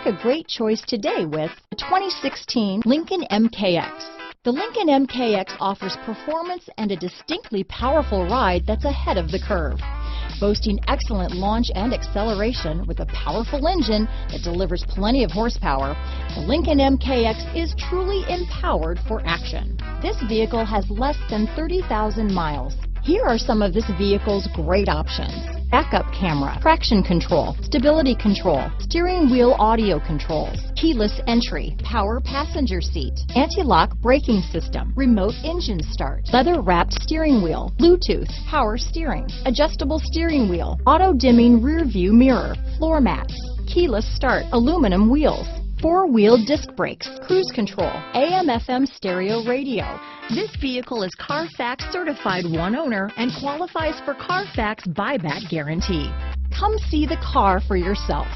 a great choice today with the 2016 Lincoln MKX. The Lincoln MKX offers performance and a distinctly powerful ride that's ahead of the curve. Boasting excellent launch and acceleration with a powerful engine that delivers plenty of horsepower, the Lincoln MKX is truly empowered for action. This vehicle has less than 30,000 miles. Here are some of this vehicle's great options: backup camera, traction control, stability control, steering wheel audio controls, keyless entry, power passenger seat, anti-lock braking system, remote engine start, leather-wrapped steering wheel, Bluetooth, power steering, adjustable steering wheel, auto-dimming rear view mirror, floor mats, keyless start, aluminum wheels, four-wheel disc brakes, cruise control, AM/FM stereo radio. This vehicle is Carfax certified one owner and qualifies for Carfax buyback guarantee. Come see the car for yourself.